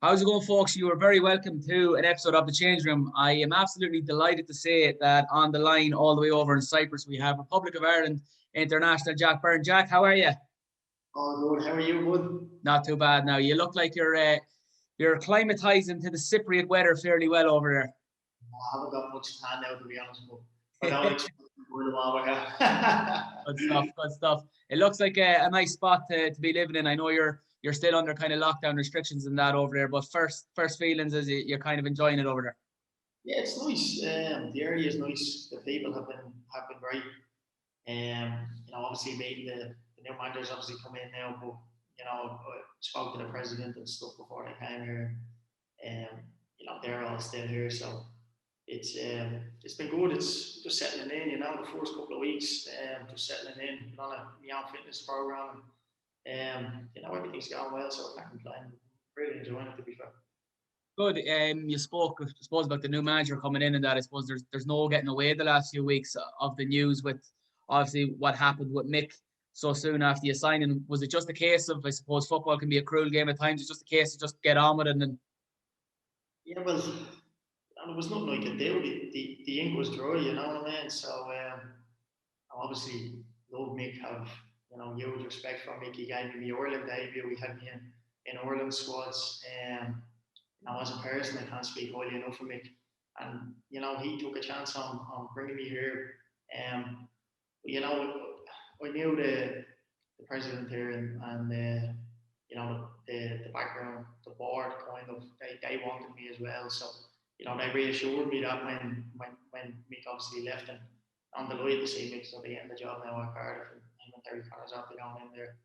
How's it going, folks? You are very welcome to an episode of The Change Room. I am absolutely delighted to say that on the line all the way over in Cyprus, we have Republic of Ireland international Jack Byrne. Jack, how are you? All good. How are you, bud? Not too bad now. You look like you're acclimatizing to the Cypriot weather fairly well over there. I haven't got much time now, to be honest, but I don't expect to go a while with Good stuff, good stuff. It looks like a nice spot to be living in. I know you're still under kind of lockdown restrictions and that over there, but first feelings is you're kind of enjoying it over there. Yeah, it's nice. The area is nice. The people have been great. Obviously meeting the new managers obviously come in now, but I spoke to the president and stuff before they came here. They're all still here, so it's been good. It's just settling in, the first couple of weeks, just settling in on a young fitness program. Everything's going well, so I can't complain. Really enjoying it, to be fair. Good. You spoke, I suppose, about the new manager coming in and that. I suppose there's no getting away the last few weeks of the news with obviously what happened with Mick so soon after you signing. Was it just a case of, I suppose, football can be a cruel game at times? It's just a case of just get on with it and then. Yeah, well, there was nothing I could do. The ink was dry, you know what I mean? So obviously love Mick, have huge respect for Mick. He gave me the Ireland debut. We had me in Ireland squads. As a person, I can't speak highly enough of Mick. And he took a chance on bringing me here. I knew the president here and the background, the board kind of they wanted me as well. So they reassured me that when Mick obviously left, and I'm delighted to see Mick. So they getting the job now at Cardiff, and him and Terry Connors after going in there.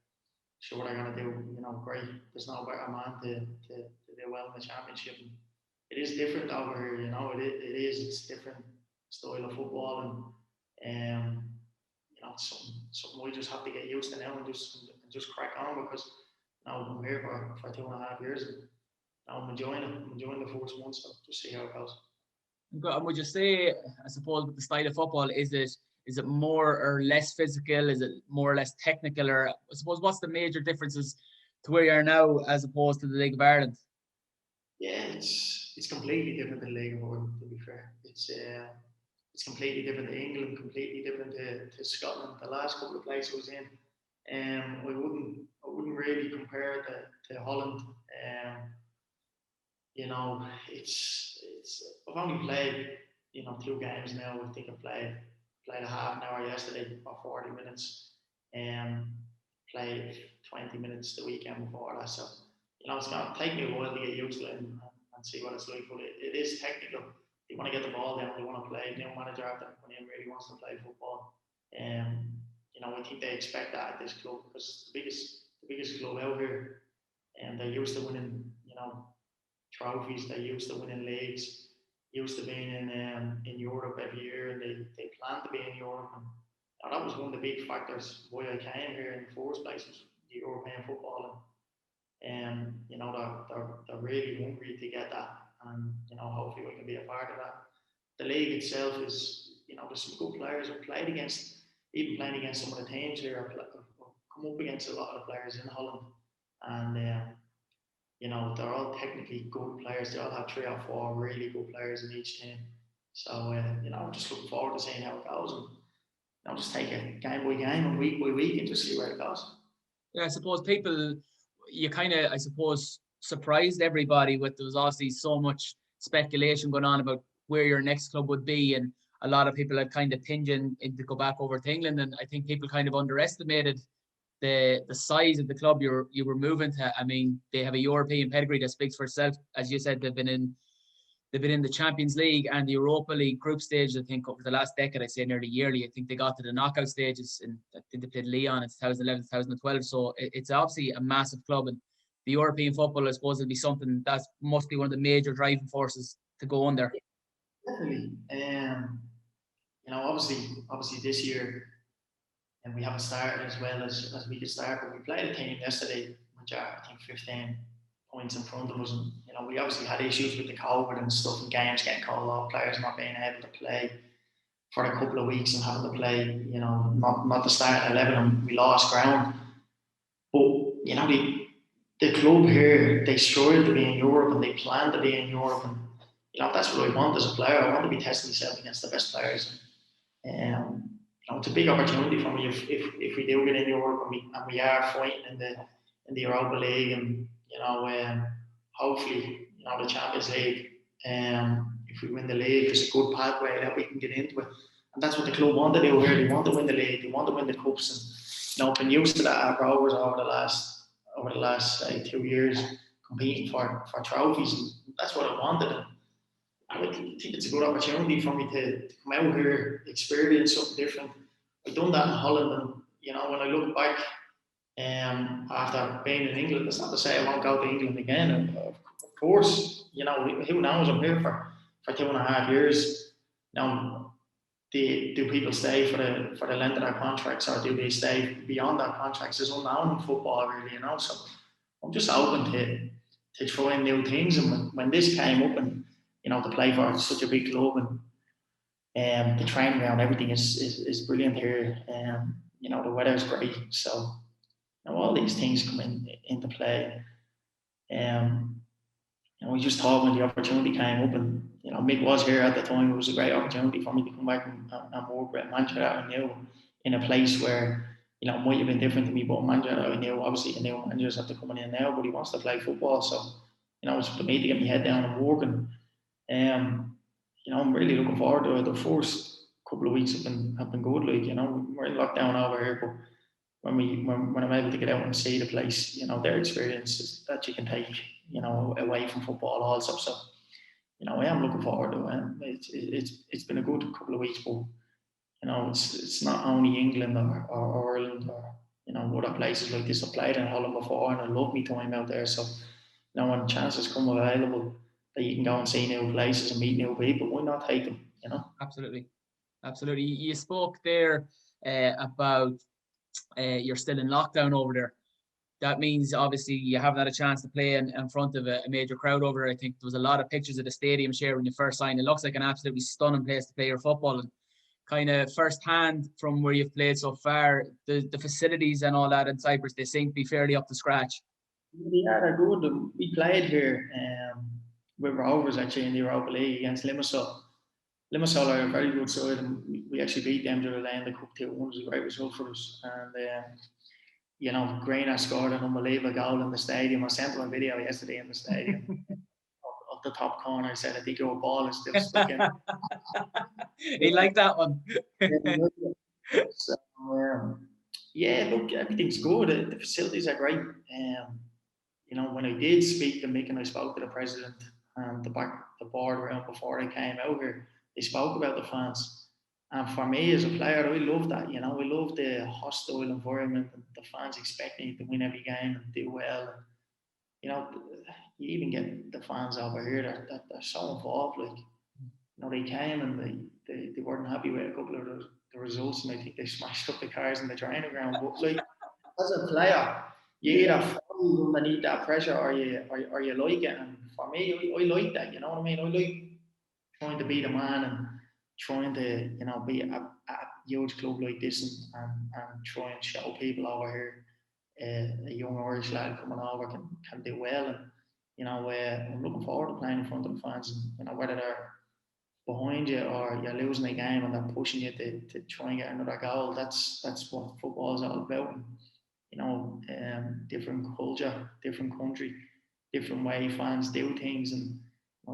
Sure, they're going to do great. There's no better man to do well in the championship. And it is different over here, it's different style of football, and it's something we just have to get used to now and just crack on, because I'm here for 2.5 years, and I'm enjoying it. I'm enjoying the first month, so just see how it goes. And would you say, I suppose, with the style of football, is it more or less physical? Is it more or less technical? Or I suppose, what's the major differences to where you are now as opposed to the League of Ireland? Yeah, it's completely different to the League of Ireland, to be fair. It's completely different to England, completely different to Scotland. The last couple of places I was in, I wouldn't really compare it to Holland. I've only played 2 games now. I think I played a half an hour yesterday or 40 minutes, and played 20 minutes the weekend before that. So it's going to take me a while to get used to it and see what it's like. But it is technical. They want to get the ball down. They want to play. New manager after when he really wants to play football. I think they expect that at this club, because it's the biggest club out here, and they're used to winning trophies. They're used to winning leagues. Used to being in Europe every year, and they plan to be in Europe. And that was one of the big factors why I came here in the first place, was the European football. And they're really hungry to get that, and hopefully we can be a part of that. The league itself is, there's some good players. I've played against, even playing against some of the teams here. I've come up against a lot of the players in Holland, and they're all technically good players. They all have 3 or 4 really good players in each team. So I'm just looking forward to seeing how it goes, and I'll just take it game by game and week by week and just see where it goes. Yeah, I suppose you kind of, I suppose, surprised everybody with, there was obviously so much speculation going on about where your next club would be, and a lot of people had kind of pinned in to go back over to England, and I think people kind of underestimated the size of the club you were moving to. I mean, they have a European pedigree that speaks for itself. As you said, they've been in the Champions League and the Europa League group stage, I think, over the last decade. I'd say nearly yearly. I think they got to the knockout stages, and I think they played Lyon in 2011, 2012. So it's obviously a massive club, and the European football, I suppose, will be something that must be one of the major driving forces to go on there. Definitely. Obviously this year, and we haven't started as well as we could start, but we played a team yesterday which are, I think, 15 points in front of us, and we obviously had issues with the COVID and stuff, and games getting called off, players not being able to play for a couple of weeks and having to play, not the starting 11, and we lost ground. But the club here, they strive to be in Europe and they plan to be in Europe. And, that's what I want as a player. I want to be testing myself against the best players. It's a big opportunity for me if we do get in Europe and we are fighting in the Europa League and hopefully the Champions League. If we win the league, there's a good pathway that we can get into it, and that's what the club want to do here. They want to win the league, they want to win the cups, and I've been used to that at Rovers over the last 2 years competing for trophies, and that's what I wanted. And I would think it's a good opportunity for me to come out here, experience something different. I've done that in Holland, and when I look back after being in England, that's not to say I won't go to England again. And of course, who knows? I'm here for 2.5 years. Now, do people stay for the length of their contracts, or do they stay beyond their contracts? It's unknown in football, really, So I'm just open to trying new things. And when this came up, and to play for such a big club, and the training ground, everything is brilliant here. The weather is great, so all these things come into play. We just thought when the opportunity came up, and Mick was here at the time, it was a great opportunity for me to come back and work with Manchester. I knew in a place where it might have been different to me, but Manchester, I knew obviously a new manager's have to come in now, but he wants to play football, so it's for me to get my head down and work. And I'm really looking forward to it. The first couple of weeks have been good. We're in lockdown over here, but when I'm able to get out and see the place, their experiences that you can take, away from football also. So, I am looking forward to it. It's been a good couple of weeks, but it's not only England or Ireland or other places like this. I've played in Holland before, and I love my time out there. So, when chances come available that you can go and see new places and meet new people, why not take them? Absolutely. You spoke there about you're still in lockdown over there. That means obviously you haven't had a chance to play in front of a major crowd over there. I think there was a lot of pictures of the stadium shared when you first signed. It looks like an absolutely stunning place to play your football, and kind of first hand from where you've played so far, the facilities and all that in Cyprus, they seem to be fairly up to scratch. Yeah, they're good. We played here with Rovers actually in the Europa League against Limassol. Limassol are a very good side, and we actually beat them to the lane. The Cup 2-1 was a great result for us. And Greener scored an unbelievable goal in the stadium. I sent him a video yesterday in the stadium of the top corner. I said, I think your ball is still stuck in. He liked that one. So, look, everything's good. The facilities are great. When I did speak to Mick and I spoke to the president and the board around before I came out here, they spoke about the fans. And for me as a player, I love that. I love the hostile environment and the fans expecting you to win every game and do well. You even get the fans over here that are so involved. They came and they weren't happy with a couple of the results, and I think they smashed up the cars in the training ground. But as a player, you either fall underneath that pressure or you like it. And for me, I like that. You know what I mean? I like trying to be the man and trying to be at a huge club like this and try and show people over here a young Irish lad coming over can do well. And I'm looking forward to playing in front of the fans. And whether they're behind you or you're losing a game and they're pushing you to try and get another goal, that's what football is all about. Different culture, different country, different way fans do things. And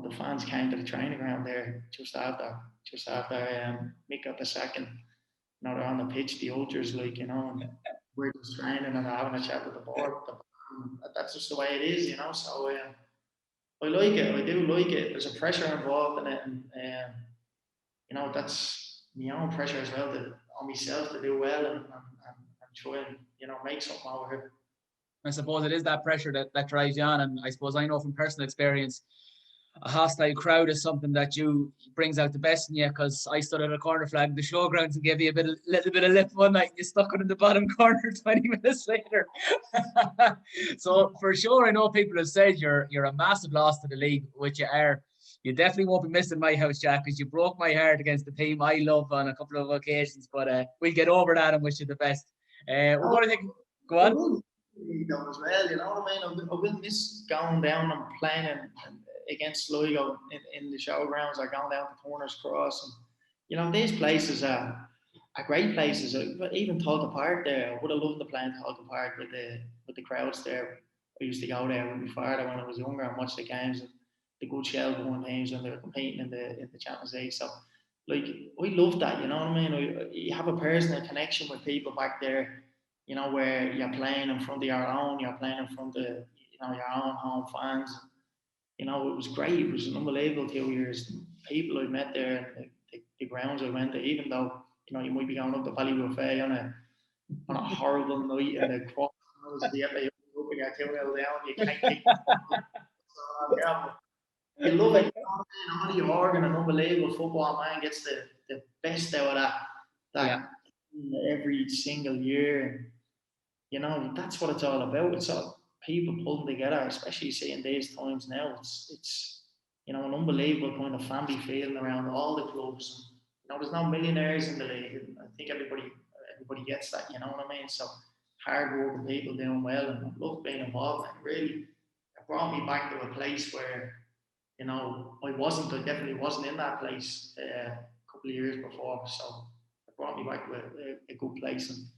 the fans came to the training ground there just after Mick got the second. They're on the pitch, the ultras, and we're just training and having a chat with the board. That's just the way it is, So I like it. I do like it. There's a pressure involved in it, and that's my own pressure as well on myself to do well and try and make something over here. I suppose it is that pressure that drives you on, and I suppose I know from personal experience, a hostile crowd is something that brings out the best in you, because I stood at a corner flag in the showgrounds and gave you little bit of lip one night, and you stuck it in the bottom corner 20 minutes later. So for sure, I know people have said you're a massive loss to the league, which you are. You definitely won't be missing my house, Jack, because you broke my heart against the team I love on a couple of occasions. But we'll get over that and wish you the best. We're going to go on. Though as well, you know what I mean? I will miss going down and playing against Sligo in the showgrounds or going down to Corners Cross. And, you know, these places are great places. Even Talca Park there, I would have loved to play in Talca Park with the crowds there. I used to go there with my father when I was younger and watch the games and the good Shelbourne teams when they were competing in the Champions League. So, like, we love that, you know what I mean? You have a personal connection with people back there, you know, where you're playing in front of your own, you're playing in front of, you know, your own home fans. You know, it was great. It was an unbelievable 2 years. People I met there, the grounds I went to, even though, you know, you might be going up to Valley Buffet on a horrible night and the cross was the FA Cup and you're 2-0 down, you can't kick you love it. How you Morgan, an unbelievable football man, gets the best out of that every single year. You know, that's what it's all about. It's all people pulling together, especially seeing these times now. It's you know an unbelievable kind of family feeling around all the clubs. You know, there's no millionaires in the league. And I think everybody gets that. You know what I mean? So hard working people doing well, and I love being involved. And really, it brought me back to a place where you know I definitely wasn't in that place a couple of years before. So it brought me back to a good place and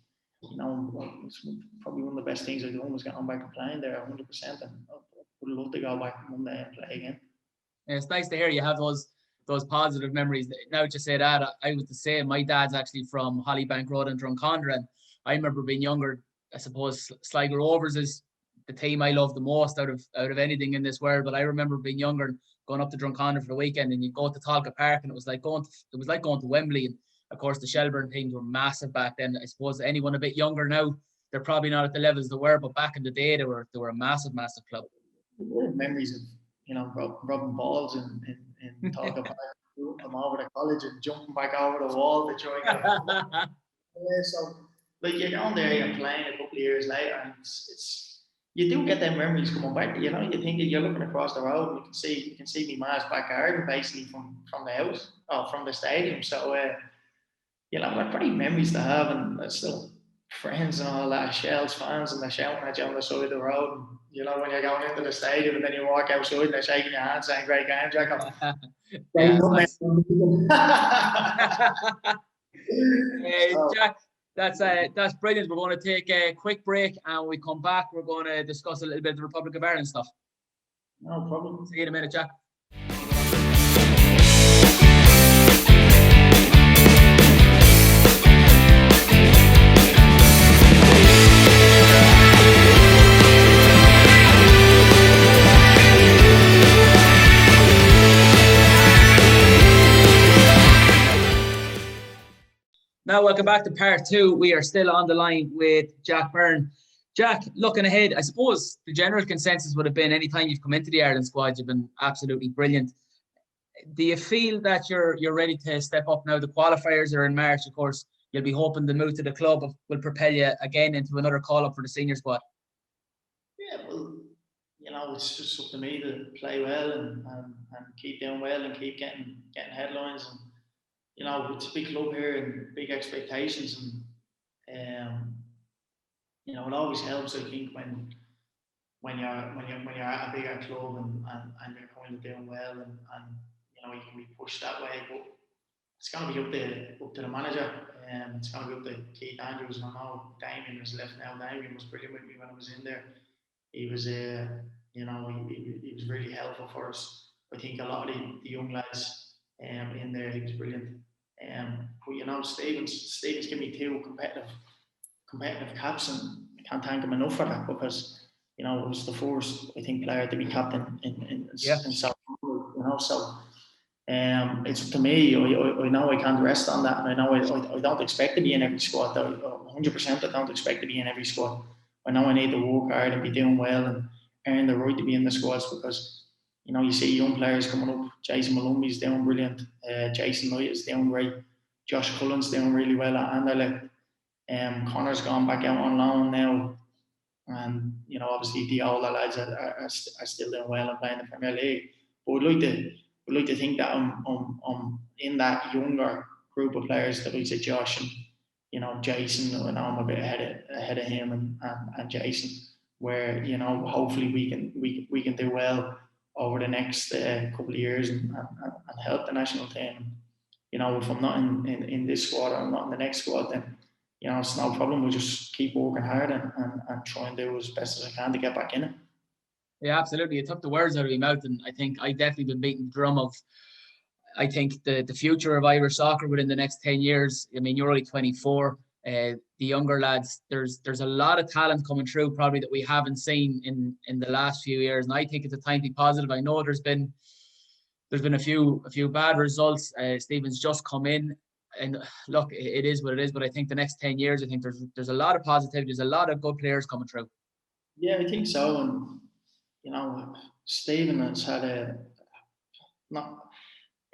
you know, it's probably one of the best things I done was getting back to playing there 100%. And I would love to go back one day and play again. And it's nice to hear you have those positive memories. Now that you say that, I was the same. My dad's actually from Hollybank Road in Drumcondra, and I remember being younger. I suppose Sligo Rovers is the team I love the most out of anything in this world. But I remember being younger and going up to Drumcondra for the weekend, and you go to Talca Park, and it was like going to Wembley. And of course, the Shelbourne teams were massive back then. I suppose anyone a bit younger now, they're probably not at the levels they were, but back in the day, they were a massive, massive club. Memories of you know rubbing balls in Talca Park, come over to college and jumping back over the wall to try and get a so like you're down there, you're playing a couple of years later, and it's you do get them memories coming back. You know, you think you're looking across the road, and you can see my ma's back garden basically from the house or from the stadium. So you know, they're pretty memories to have, and there's still friends and all that, Shells fans, and they're shouting at you on the side of the road. And, you know, when you're going into the stadium and then you walk outside and they're shaking your hand saying, great game, Jacob. Yeah, nice. So, Jack, that's brilliant. We're going to take a quick break, and when we come back, we're going to discuss a little bit of the Republic of Ireland stuff. no problem. See you in a minute, Jack. Now, welcome back to part two. We are still on the line with Jack Byrne. Jack, looking ahead, I suppose the general consensus would have been anytime you've come into the Ireland squad, you've been absolutely brilliant. Do you feel that you're ready to step up now? The qualifiers are in March, of course. You'll be hoping the move to the club will propel you again into another call up for the senior squad. Yeah, well, you know, it's just up to me to play well and keep doing well and keep getting headlines. And you know, it's a big club here and big expectations, and you know, it always helps. I think when you're at a bigger club and you're kind of doing well and you know you can be pushed that way, but it's going to be up to the manager. It's going to be up to Keith Andrews. I know Damien was left now. Damien was brilliant with me when I was in there. He was, you know, he was really helpful for us. I think a lot of the young lads in there, he was brilliant. But you know, Stevens gave me two competitive caps, and I can't thank him enough for that because you know it was the first I think player to be captain in South. You know, so it's up to me. I know I can't rest on that, and I know I don't expect to be in every squad. 100%, I don't expect to be in every squad. I know I need to work hard and be doing well and earn the right to be in the squads because you know you see young players coming up. Jason Malumbi's doing brilliant. Jason Knight is doing great. Josh Cullen's doing really well at Anderlecht. Connor's gone back out on loan now, and you know obviously the older lads are still doing well and playing the Premier League. But would like to think that I'm in that younger group of players that like say Josh and Jason, I know I'm a bit ahead of him and Jason, where hopefully we can do well over the next couple of years and help the national team. If I'm not in this squad or I'm not in the next squad, then it's no problem. We'll just keep working hard and try and do as best as I can to get back in it. Yeah, absolutely. It took the words out of my mouth, and I think I definitely been beating the drum of. I think the future of Irish soccer within the next 10 years. I mean, you're only 24. The younger lads, there's a lot of talent coming through probably that we haven't seen in the last few years, and I think it's a time to be positive. I know there's been a few bad results. Stephen's just come in, and look, it is what it is. But I think the next 10 years, I think there's a lot of positivity. There's a lot of good players coming through. Yeah, I think so, and Stephen has had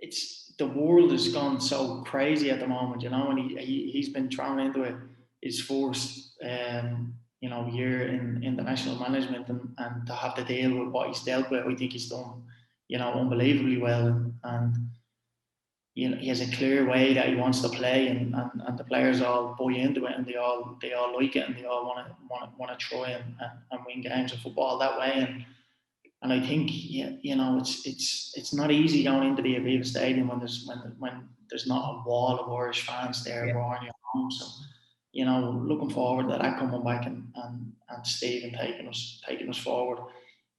it's the world has gone so crazy at the moment, and he's been thrown into it his first year in the national management, and to have to deal with what he's dealt with, I think he's done unbelievably well, and he has a clear way that he wants to play, and the players all buy into it, and they all like it, and they all want to try and win games of football that way, and I think it's not easy going into the Aviva Stadium when there's not a wall of Irish fans there Yeah. roaring your home. So looking forward to that coming back and Stephen taking us forward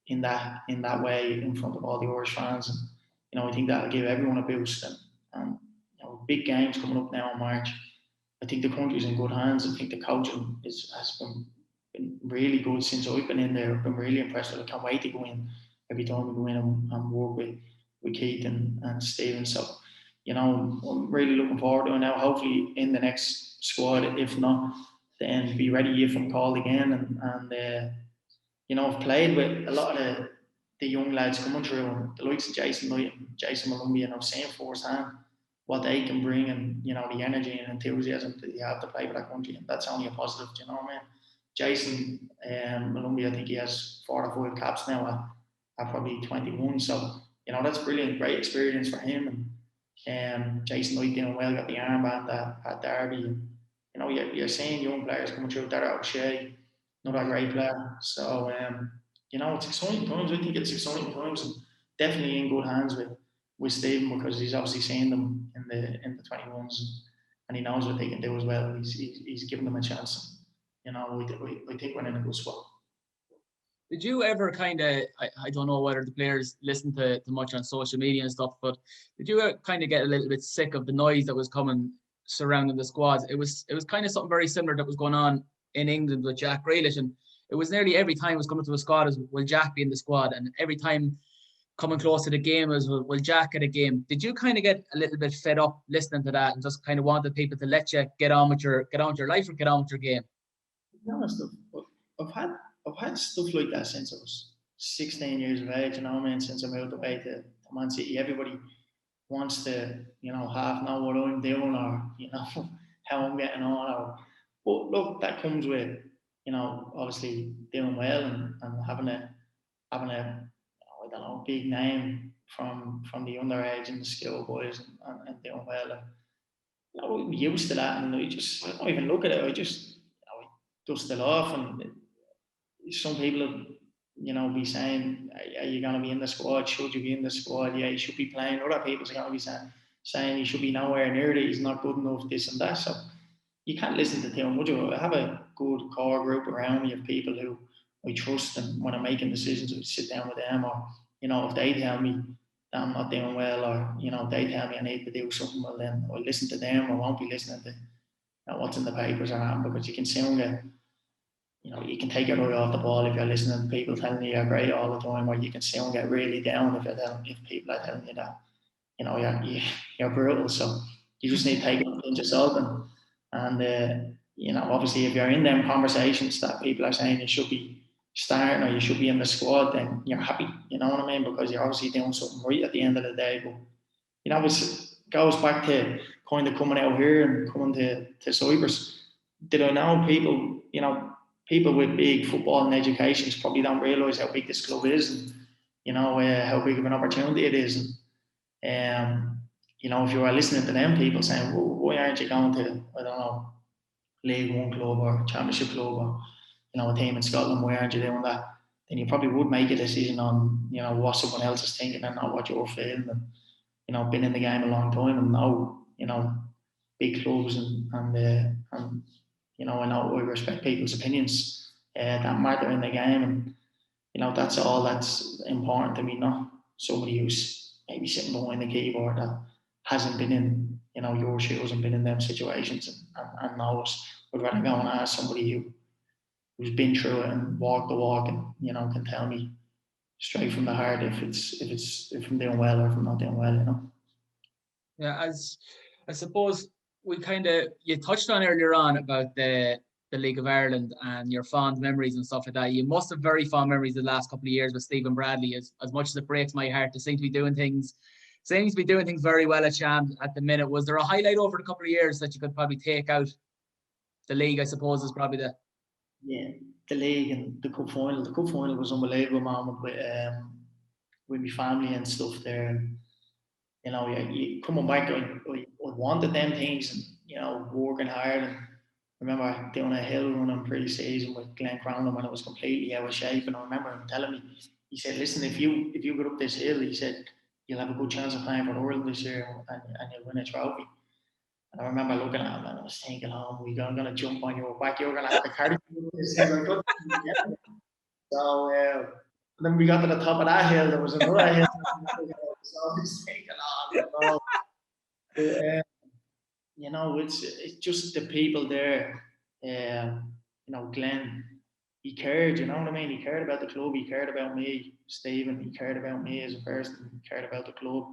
in that way in front of all the Irish fans, and I think that'll give everyone a boost, and big games coming up now in March. I think the country's in good hands. I think the coaching has been really good since I've been in there. I've been really impressed with it. I can't wait to go in every time we go in and work with Keith and Stephen. So, I'm really looking forward to it now. Hopefully in the next squad, if not, then be ready if I'm called again. And I've played with a lot of the young lads coming through, and the likes of Jason Knight and Jason Malumbi, and I've seen firsthand what they can bring, and the energy and enthusiasm that you have to play for that country, and that's only a positive. Do you know what I mean? Jason Malumbi, I think he has 4 or 5 caps now at probably 21. So that's brilliant, great experience for him. And Jason Knight doing well, got the armband at Derby. And, you're seeing young players coming through. Darragh O'Shea, another great player. So it's exciting times. I think it's exciting times, and definitely in good hands with Stephen, because he's obviously seen them in the 21s, and he knows what they can do as well. He's given them a chance. We think we're in a good spot. Did you ever kind of, I don't know whether the players listen to much on social media and stuff, but did you kind of get a little bit sick of the noise that was coming surrounding the squads? It was kind of something very similar that was going on in England with Jack Grealish, and it was nearly every time it was coming to a squad as, will Jack be in the squad? And every time coming close to the game as, will Jack get a game? Did you kind of get a little bit fed up listening to that and just kind of wanted people to let you get on with your life or get on with your game? To be honest, I've had stuff like that since I was 16 years of age. Since I moved away to Man City, everybody wants to half know what I'm doing, or how I'm getting on. But look, that comes with obviously doing well and having a I don't know, big name from the underage and the skill boys, and doing well. And I'm used to that, and I don't even look at it. I just dust it off. And some people, be saying, "Are you going to be in the squad? Should you be in the squad? Yeah, you should be playing." Other people are going to be saying you should be nowhere near it. He's not good enough. This and that. So you can't listen to them, would you? I have a good core group around me of people who I trust, and when I'm making decisions, I sit down with them, or if they tell me that I'm not doing well, or they tell me I need to do something, well then I'll listen to them. I won't be listening to what's in the papers or anything, because you can soon get, you can take your eye off the ball if you're listening to people telling you you're great all the time, or you can soon get really down if people are telling you that you're brutal. So you just need to take it with a pinch of salt, and obviously if you're in them conversations that people are saying you should be starting or you should be in the squad, then you're happy. You know what I mean? Because you're obviously doing something right at the end of the day. But it goes back to kind of coming out here and coming to Cyprus. Did I know people? People with big football and educations probably don't realise how big this club is, and how big of an opportunity it is. And if you are listening to them people saying, well, why aren't you going to, I don't know, League One club or Championship club or a team in Scotland, why aren't you doing that? Then you probably would make a decision on what someone else is thinking and not what you're feeling. And been in the game a long time and know big clubs and I know I respect people's opinions that matter in the game, and that's all that's important to me. Not somebody who's maybe sitting behind the keyboard that hasn't been in your shoes and been in them situations and knows. I'd rather go and ask somebody who's been through it and walked the walk and can tell me straight from the heart if I'm doing well or if I'm not doing well. Yeah, as I suppose you touched on earlier on about the League of Ireland and your fond memories and stuff like that. You must have very fond memories the last couple of years with Stephen Bradley. As much as it breaks my heart, to seem to be doing things very well at Sham at the minute. Was there a highlight over the couple of years that you could probably take out? The league, I suppose, is probably the league and the cup final. The cup final was unbelievable moment with my family and stuff there. And, you coming back, I wanted them things and working hard. And I remember doing a hill run in pre-season with Glenn Cronin when it was completely out of shape. And I remember him telling me, he said, "Listen, if you go up this hill," he said, "you'll have a good chance of playing for the world this year and you'll win a trophy." And I remember looking at him and I was thinking, "Oh, we're going to jump on your back. You're going to have to carry this hill." So then we got to the top of that hill. There was another hill. So I was thinking, "Oh, no." It's just the people there. Glenn, he cared. You know what I mean? He cared about the club. He cared about me, Stephen. He cared about me as a person. He cared about the club.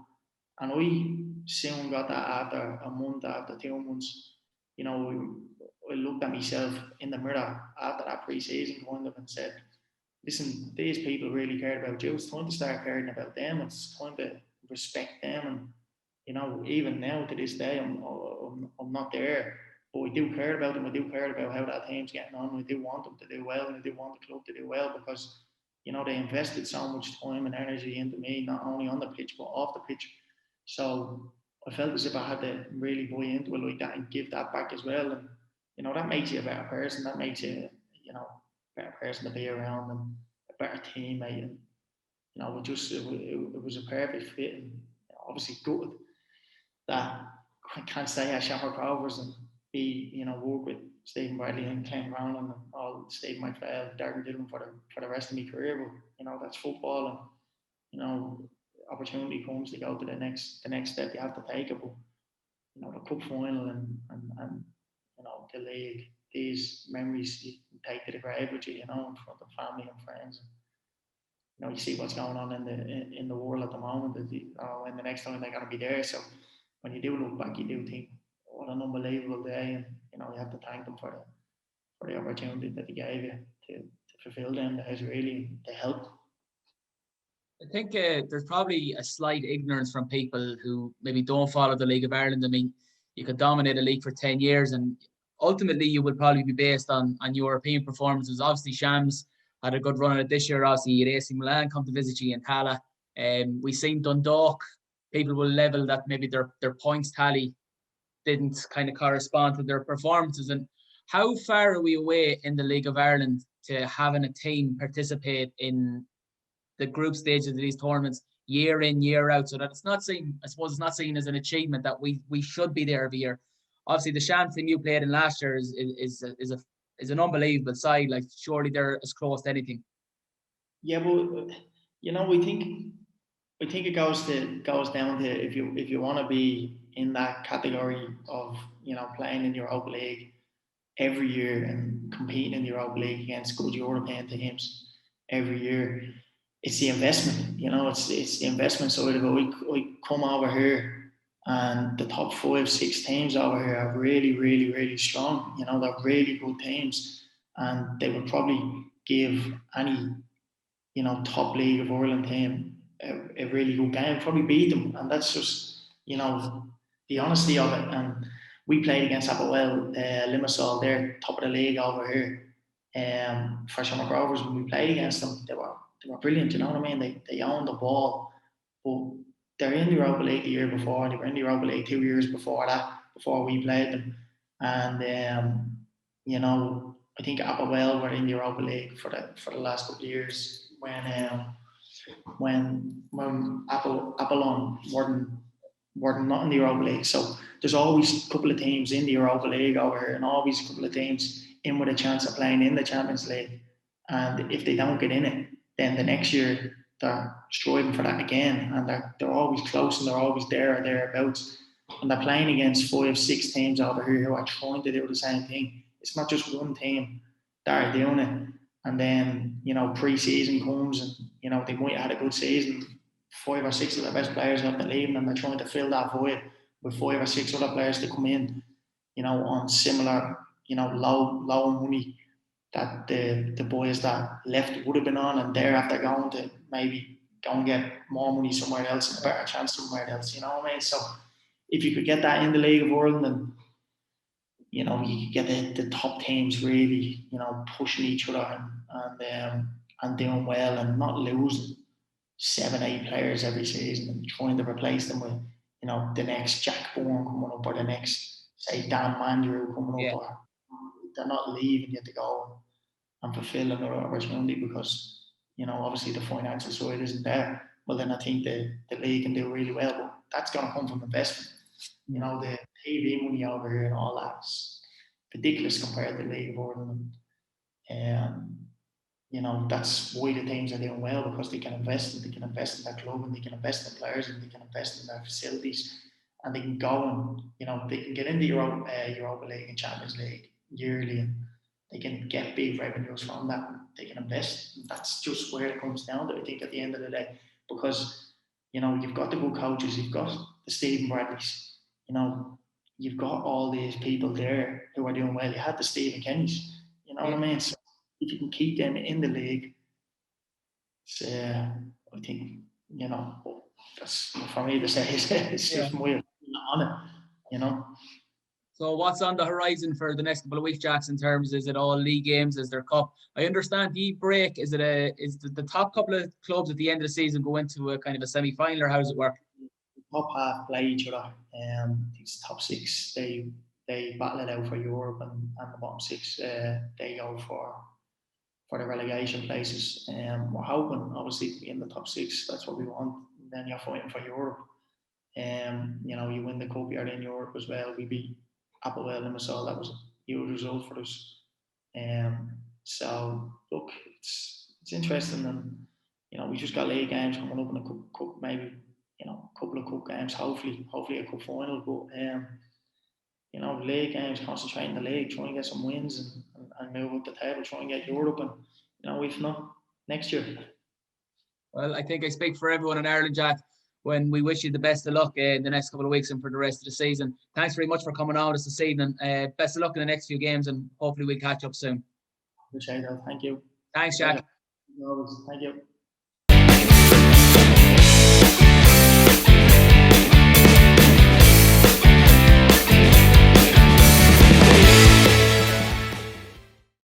And we soon got that after a month, after 2 months. I looked at myself in the mirror after that pre-season kind of and said, "Listen, these people really cared about you. It's time to start caring about them. It's time to respect them." And even now to this day, I'm not there, but I do care about them. I do care about how that team's getting on. I do want them to do well, and I do want the club to do well because they invested so much time and energy into me, not only on the pitch but off the pitch. So I felt as if I had to really buy into it like that and give that back as well. And that makes you a better person. That makes you a better person to be around and a better teammate. And it was a perfect fit. And obviously good that I can't stay at Shamrock Rovers and work with Stephen Bradley and Glenn Cronin and all Steve McPhail, Darren Dillon for the rest of my career. But that's football, and opportunity comes to go to the next step you have to take it. But the cup final and the league, these memories you can take to the grave with you, in front of family and friends. You see what's going on in the world at the moment. When the next time they're going to be there. So when you do look back, you do think, what an unbelievable day, and you have to thank them for the opportunity that they gave you to fulfil them. That has really to help. I think there's probably a slight ignorance from people who maybe don't follow the League of Ireland. I mean, you could dominate a league for 10 years and ultimately you would probably be based on European performances. Obviously, Shams had a good run at it this year. Obviously, you had AC Milan come to visit you in Tala. We've seen Dundalk. People will level that maybe their points tally didn't kind of correspond to their performances. And how far are we away in the League of Ireland to having a team participate in the group stages of these tournaments year in, year out, so that it's not seen as an achievement that we should be there every year. Obviously, the Sham team you played in last year is an unbelievable side. Like, surely they're as close to anything. Yeah, but I think it goes down to if you want to be in that category of playing in Europa League every year and competing in Europa League against good European teams every year. It's the investment, it's the investment side of it. We come over here and the top 5-6 teams over here are really, really, really strong. They're really good teams, and they would probably give any top League of Ireland team a really good game, probably beat them, and that's just the honesty of it. And we played against Apoel Limassol, they're top of the league over here. For Shamrock Rovers, when we played against them, they were brilliant. You know what I mean? They owned the ball, but they're in the Europa League the year before. They were in the Europa League 2 years before that, before we played them, and you know, I think Applewell were in the Europa League for the last couple of years when Apollon weren't not in the Europa League. So there's always a couple of teams in the Europa League over here, and always a couple of teams in with a chance of playing in the Champions League. And if they don't get in it, then the next year they're striving for that again, and they're always close and they're always there or thereabouts. And they're playing against 5, 6 teams over here who are trying to do the same thing. It's not just one team that are doing it. And then, you know, pre-season comes and, you know, they might have had a good season. 5 or 6 of the best players have been leaving and they're trying to fill that void with 5 or 6 other players to come in, you know, on similar, you know, low money that the boys that left would have been on, and they're after going to maybe go and get more money somewhere else and a better chance somewhere else, you know what I mean? So if you could get that in the League of Ireland, and you know, you could get the top teams really, you know, pushing each other and doing well and not losing 7, 8 players every season and trying to replace them with, you know, the next Jack Byrne coming up or the next, say, Dan Mandrew coming up, Yeah. or they're not leaving you to go and fulfill another opportunity because, you know, obviously the financial side isn't there. Well, then I think the league can do really well, but that's going to come from investment. You know, the TV money over here and all that's ridiculous compared to the League of Ireland. Um, you know, that's why the teams are doing well, because they can invest and they can invest in their club and they can invest in players and they can invest in their facilities, and they can go and, you know, they can get into Europa League and Champions League yearly, and they can get big revenues from that. And they can invest. And that's just where it comes down to, I think, at the end of the day, because, you know, you've got the good coaches, you've got the Stephen Bradleys, you know, you've got all these people there who are doing well. You had the Stephen Kennys, you know what I mean? So if you can keep them in the league, it's, I think, you know, that's for me to say. It's Yeah. just my opinion on it, you know. So what's on the horizon for the next couple of weeks, Jacks, in terms, is it all league games? Is there cup? I understand the break, is the top couple of clubs at the end of the season go into a kind of a semi-final, or how does it work? The top half play each other. These top 6, they battle it out for Europe, and the bottom 6, they go for the relegation places. We're hoping, obviously, to be in the top 6. That's what we want. And then you're fighting for Europe. You know, you win the cup, you're in Europe as well. We beat Applewell and Missile. That was a huge result for us. So look, it's interesting, and you know, we just got league games coming up in a cup, maybe, you know, a couple of cup games, hopefully a cup final. But you know, league games, concentrate in the league, try and get some wins, and move up the table, try and get Europe, and you know, if not, next year. Well, I think I speak for everyone in Ireland, Jack, when we wish you the best of luck in the next couple of weeks and for the rest of the season. Thanks very much for coming on with us this evening. Best of luck in the next few games, and hopefully we'll catch up soon. Appreciate that. Thank you. Thanks, Jack. Thank you.